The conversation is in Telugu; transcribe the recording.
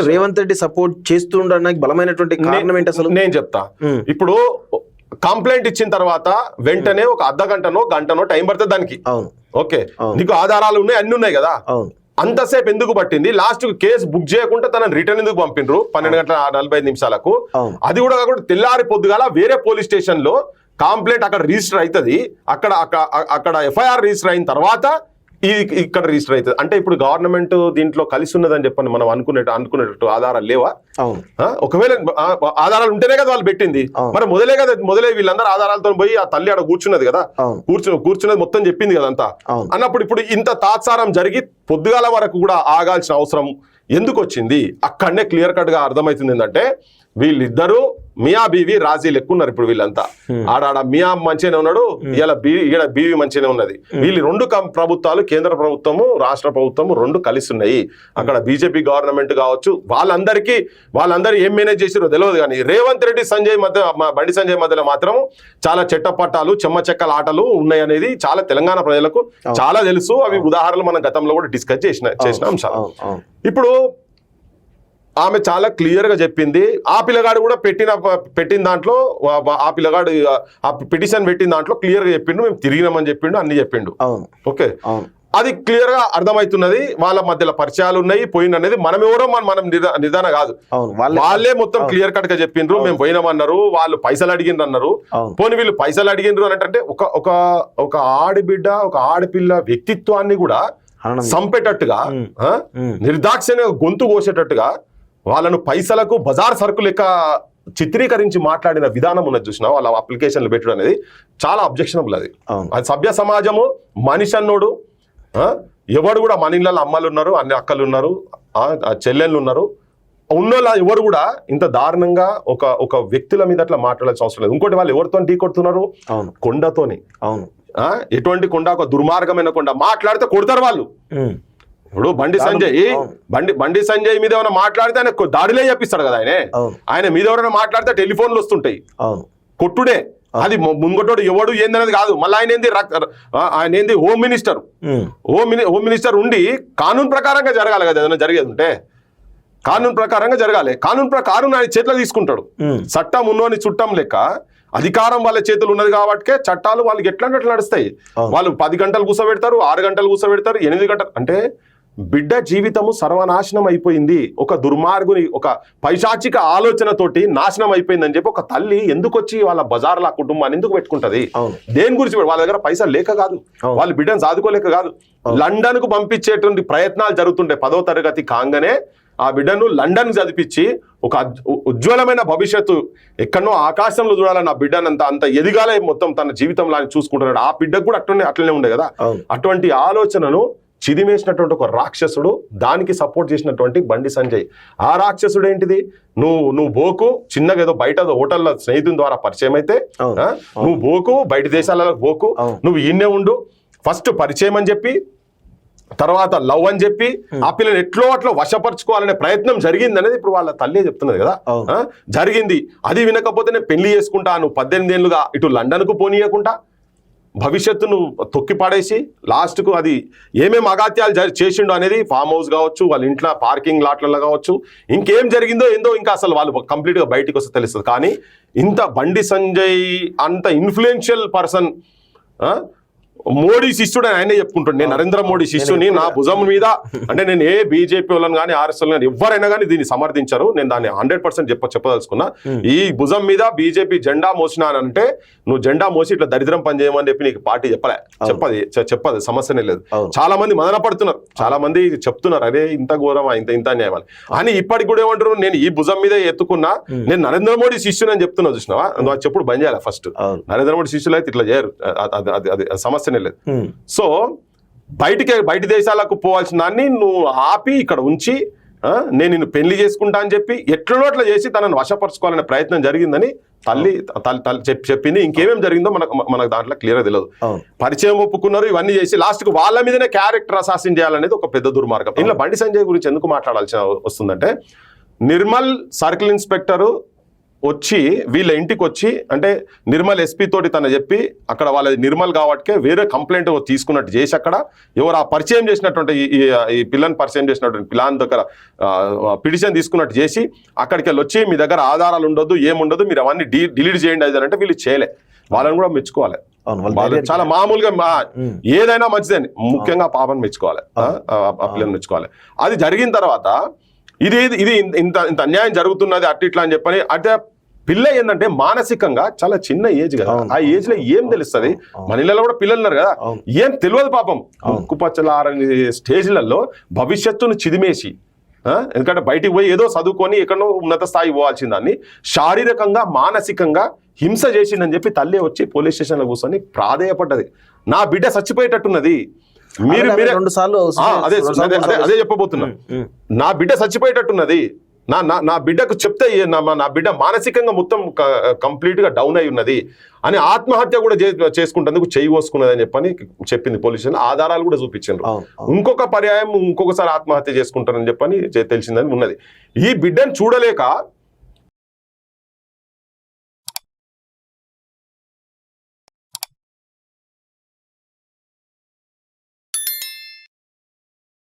రేవంత్ రెడ్డి సపోర్ట్ చేస్తుండడానికి బలమైనటువంటి కారణం ఏంటి అసలు? నేను చెప్తా. ఇప్పుడు కంప్లైంట్ ఇచ్చిన తర్వాత వెంటనే ఒక అర్ధ గంటనో గంటనో టైం పడుతుంది దానికి. ఓకే, నీకు ఆధారాలు ఉన్నాయి, అన్ని ఉన్నాయి కదా, అంతసేపు ఎందుకు పట్టింది? లాస్ట్ కేసు బుక్ చేయకుండా తనని రిటర్న్ ఎందుకు పంపిండ్రు 12:45 అది కూడా కాకుండా తెల్లారి పొద్దుగాల వేరే పోలీస్ స్టేషన్ లో కంప్లైంట్ అక్కడ రిజిస్టర్ అవుతుంది, అక్కడ ఎఫ్ఐఆర్ రిజిస్టర్ అయిన తర్వాత ఇక్కడ రిజిస్టర్ అవుతుంది. అంటే ఇప్పుడు గవర్నమెంట్ దీంట్లో కలిసి ఉన్నదని చెప్పండి, మనం అనుకునేటట్టు ఆధారాలు లేవా? ఒకవేళ ఆధారాలు ఉంటేనే కదా వాళ్ళు పెట్టింది. మరి మొదలే వీళ్ళందరూ ఆధారాలతో పోయి ఆ తల్లి ఆడ కూర్చున్నది కదా, కూర్చున్నది మొత్తం చెప్పింది కదా అంతా అన్నప్పుడు ఇప్పుడు ఇంత తాత్సారం జరిగి పొద్దుగాల వరకు కూడా ఆగాల్సిన అవసరం ఎందుకు వచ్చింది? అక్కడనే క్లియర్ కట్ గా అర్థమవుతుంది ఏంటంటే వీళ్ళిద్దరూ మియా బీవి రాజీ లెక్కున్నారు. ఇప్పుడు వీళ్ళంతా ఆడాడ మియా మంచిగానే ఉన్నాడు, ఈడ బీవి మంచిగానే ఉన్నది. వీళ్ళు రెండు ప్రభుత్వాలు, కేంద్ర ప్రభుత్వము రాష్ట్ర ప్రభుత్వము రెండు కలిసి ఉన్నాయి. అక్కడ బీజేపీ గవర్నమెంట్ కావచ్చు, వాళ్ళందరూ ఏం మేనేజ్ చేసారో తెలియదు. కానీ రేవంత్ రెడ్డి బండి సంజయ్ మధ్యలో మాత్రం చాలా చెట్టపట్టాలు చెమ్మ చెక్కల ఆటలు ఉన్నాయి అనేది చాలా తెలంగాణ ప్రజలకు చాలా తెలుసు. అవి ఉదాహరణలు మనం గతంలో కూడా డిస్కస్ చేసిన అంశాలు. ఇప్పుడు ఆమె చాలా క్లియర్ గా చెప్పింది. ఆ పిల్లగాడు కూడా పెట్టిన దాంట్లో ఆ పిల్లగాడు ఆ పిటిషన్ పెట్టిన దాంట్లో క్లియర్ గా చెప్పిండు, మేము తిరిగినామని చెప్పిండు, అన్ని చెప్పిండు. ఓకే, అది క్లియర్ గా అర్థమవుతున్నది. వాళ్ళ మధ్యలో పరిచయాలు ఉన్నాయి, పోయిందనేది మనం ఎవరో మనం నిదాన కాదు, వాళ్ళే మొత్తం క్లియర్ కట్ గా చెప్పిండ్రు. మేము పోయినామన్నారు, వాళ్ళు పైసలు అడిగిండ్రు అన్నారు. పోనీ వీళ్ళు పైసలు అడిగిండ్రు అని అంటే ఒక ఆడబిడ్డ ఒక ఆడపిల్ల వ్యక్తిత్వాన్ని కూడా సంపేటట్టుగా నిర్దాక్షిణ్యంగా గొంతు కోసేటట్టుగా వాళ్ళను పైసలకు బజార్ సరుకు లెక్క చిత్రీకరించి మాట్లాడిన విధానం ఉన్నది చూసినా, వాళ్ళ అప్లికేషన్లు పెట్టడం అనేది చాలా అబ్జెక్షనబుల్. అది సభ్య సమాజము, మనిషి అన్నోడు ఎవడు కూడా మన ఇళ్ళలో అమ్మలు ఉన్నారు, అన్ని అక్కలు ఉన్నారు, చెల్లెళ్ళు ఉన్నారు, ఉన్నోళ్ళ ఎవరు కూడా ఇంత దారుణంగా ఒక వ్యక్తుల మీద అట్లా మాట్లాడాల్సిన అవసరం లేదు. ఇంకోటి వాళ్ళు ఎవరితో ఢీ కొడుతున్నారు? కొండతోని. ఎటువంటి కొండ? ఒక దుర్మార్గమైన కొండ. మాట్లాడితే కొడతారు వాళ్ళు. ఇప్పుడు బండి సంజయ్ మీద ఏమైనా మాట్లాడితే ఆయన దాడిలే చెప్పిస్తాడు కదా ఆయన మీద ఎవరైనా మాట్లాడితే టెలిఫోన్లు వస్తుంటాయి, కొట్టుడే. అది ముంగటోడు ఎవడు ఏందనేది కాదు. మళ్ళీ ఆయన ఏంది హోమ్ మినిస్టర్ ఉండి కానూన్ ప్రకారంగా జరగాలి కదా. ఏదైనా జరిగేది ఉంటే కానూన్ ప్రకారంగా జరగాలి. కానూన్ ప్రకారం ఆయన చేతిలో తీసుకుంటాడు. చట్టం ఉన్నోని చుట్టం లెక్క అధికారం వాళ్ళ చేతులు ఉన్నది కాబట్టి చట్టాలు వాళ్ళకి ఎట్లా నడుస్తాయి. వాళ్ళు 10 గంటలు కూర్చోబెడతారు, 6 గంటలు కూర్చోబెడతారు, 8 గంటలు. అంటే బిడ్డ జీవితము సర్వనాశనం అయిపోయింది, ఒక దుర్మార్గుని ఒక పైశాచిక ఆలోచనతోటి నాశనం అయిపోయిందని చెప్పి ఒక తల్లి ఎందుకు వచ్చి వాళ్ళ బజార్ల కుటుంబాన్ని ఎందుకు పెట్టుకుంటది? దేని గురించి? వాళ్ళ దగ్గర పైసలు లేక కాదు, వాళ్ళ బిడ్డను సాదుకోలేక కాదు. లండన్ కు పంపించేటువంటి ప్రయత్నాలు జరుగుతుండే. 10వ తరగతి కాగానే ఆ బిడ్డను లండన్ చదివించి ఒక ఉజ్వలమైన భవిష్యత్తు ఎక్కడో ఆకాశంలో చూడాలని ఆ బిడ్డను అంత ఎదిగాలే మొత్తం తన జీవితంలో ఆయన చూసుకుంటున్నాడు. ఆ బిడ్డకు కూడా అట్లనే ఉండే కదా. అటువంటి ఆలోచనను చిదిమేసినటువంటి ఒక రాక్షసుడు, దానికి సపోర్ట్ చేసినటువంటి బండి సంజయ్. ఆ రాక్షసుడు ఏంటిది? నువ్వు బోకు, చిన్నగా ఏదో బయట హోటల్లో స్నేహితుని ద్వారా పరిచయం అయితే నువ్వు బోకు, బయట దేశాలలో బోకు, నువ్వు ఈయనే ఉండు. ఫస్ట్ పరిచయం అని చెప్పి, తర్వాత లవ్ అని చెప్పి ఆ పిల్లని ఎట్లో అట్లా వశపరచుకోవాలనే ప్రయత్నం జరిగింది అనేది ఇప్పుడు వాళ్ళ తల్లి చెప్తున్నది కదా. జరిగింది. అది వినకపోతే నేను పెళ్లి చేసుకుంటాను 18 ఏళ్ళుగా ఇటు లండన్ కు పోనీయకుండా భవిష్యత్తును తొక్కి పడేసి లాస్ట్కు అది ఏమేమి అగాత్యాలు చేసిండో అనేది ఫామ్ హౌస్ కావచ్చు, వాళ్ళ ఇంట్లో పార్కింగ్ లాట్లలో కావచ్చు, ఇంకేం జరిగిందో ఏందో ఇంకా అసలు వాళ్ళు కంప్లీట్గా బయటికి వస్తే తెలుస్తుంది. కానీ ఇంత బండి సంజయ్ అంత ఇన్ఫ్లుయెన్షియల్ పర్సన్, మోడీ శిష్యుడు అని ఆయనే చెప్పుకుంటాడు. నేను నరేంద్ర మోడీ శిష్యుని, నా భుజం మీద. అంటే నేను ఏ బీజేపీ వాళ్ళని కానీ ఆర్ఎస్ కానీ ఎవరైనా కానీ దీన్ని సమర్థించారు. నేను దాన్ని 100% చెప్పదలుచుకున్నా. ఈ భుజం మీద బీజేపీ జెండా మోసినానంటే నువ్వు జెండా మోసి ఇట్లా దరిద్రం పని చేయమని చెప్పి నీకు పార్టీ చెప్పదు, సమస్యనే లేదు. చాలా మంది మదన పడుతున్నారు, చాలా మంది చెప్తున్నారు అరే ఇంత ఘోరమా, ఇంత అన్యాయం అని. ఇప్పటికి కూడా ఏమంటారు? నేను ఈ భుజం మీద ఎత్తుకున్నా, నేను నరేంద్ర మోడీ శిష్యుని అని చెప్తున్నా. చూసినావా? నువ్వు చెప్పుడు బంద్ చేయాలి ఫస్ట్. నరేంద్ర మోడీ శిష్యులు అయితే ఇట్లా చేయరు, అది సమస్య లేదు. సో బయటి దేశాలకు పోవాల్సిన దాన్ని నువ్వు ఆపి ఇక్కడ ఉంచి నేను నిన్ను పెళ్లి చేసుకుంటా అని చెప్పి ఎట్లనో అట్లా చేసి తనను వశపరచుకోవాలనే ప్రయత్నం జరిగిందని తల్లి చెప్పింది. ఇంకేమేమి జరిగిందో మనకు దాంట్లో క్లియర్గా తెలియదు. పరిచయం ఒప్పుకున్నారు, ఇవన్నీ చేసి లాస్ట్ కు వాళ్ళ మీదనే క్యారెక్టర్ అసాసిన్ చేయాలనేది ఒక పెద్ద దుర్మార్గం. ఇలా బండి సంజయ్ గురించి ఎందుకు మాట్లాడాల్సి వస్తుందంటే, నిర్మల్ సర్కిల్ ఇన్స్పెక్టరు వచ్చి వీళ్ళ ఇంటికి వచ్చి అంటే నిర్మల్ ఎస్పీ తోటి తను చెప్పి అక్కడ వాళ్ళది నిర్మల్ కాబట్టికే వేరే కంప్లైంట్ తీసుకున్నట్టు చేసి అక్కడ ఎవరు ఆ పరిచయం చేసినటువంటి ఈ పిల్లని పరిచయం చేసినటువంటి పిల్లని దగ్గర పిటిషన్ తీసుకున్నట్టు చేసి అక్కడికి వెళ్ళి వచ్చి మీ దగ్గర ఆధారాలు ఉండొద్దు ఏముండదు మీరు అవన్నీ డిలీట్ చేయండి అది అంటే వీళ్ళు చేయలే. వాళ్ళని కూడా మెచ్చుకోవాలి. చాలా మామూలుగా ఏదైనా మంచిదని ముఖ్యంగా పాపను మెచ్చుకోవాలి, ఆ పిల్లని మెచ్చుకోవాలి. అది జరిగిన తర్వాత ఇది ఇంత అన్యాయం జరుగుతున్నది అట్లా ఇట్లా అని చెప్పని అంటే పిల్ల ఏంటంటే మానసికంగా చాలా చిన్న ఏజ్ కదా, ఆ ఏజ్ లో ఏం తెలుస్తుంది? మన ఇళ్ళలో కూడా పిల్లలు ఉన్నారు కదా, ఏం తెలియదు పాపం. ముక్కుపచ్చలారని స్టేజ్లలో భవిష్యత్తును చిదిమేసి ఎందుకంటే బయటికి పోయి ఏదో చదువుకొని ఎక్కడో ఉన్నత స్థాయి పోవాల్సిన దాన్ని శారీరకంగా మానసికంగా హింస చేసిందని చెప్పి తల్లి వచ్చి పోలీస్ స్టేషన్లో కూర్చొని ప్రాధేయపడ్డది. నా బిడ్డ చచ్చిపోయేటట్టున్నది, మీరు మీరే అదే చెప్పబోతున్నా, నా బిడ్డ చచ్చిపోయేటట్టున్నది, నా బిడ్డకు చెప్తే నా బిడ్డ మానసికంగా మొత్తం కంప్లీట్ గా డౌన్ అయి ఉన్నది అని ఆత్మహత్య కూడా చేసుకుంటేందుకు చేయి కోసుకున్నది అని చెప్పని చెప్పింది పోలీస్ స్టేషన్. ఆధారాలు కూడా చూపించారు. ఇంకొక పర్యాయం ఇంకొకసారి ఆత్మహత్య చేసుకుంటారని చెప్పని తెలిసిందని ఉన్నది. ఈ బిడ్డను చూడలేక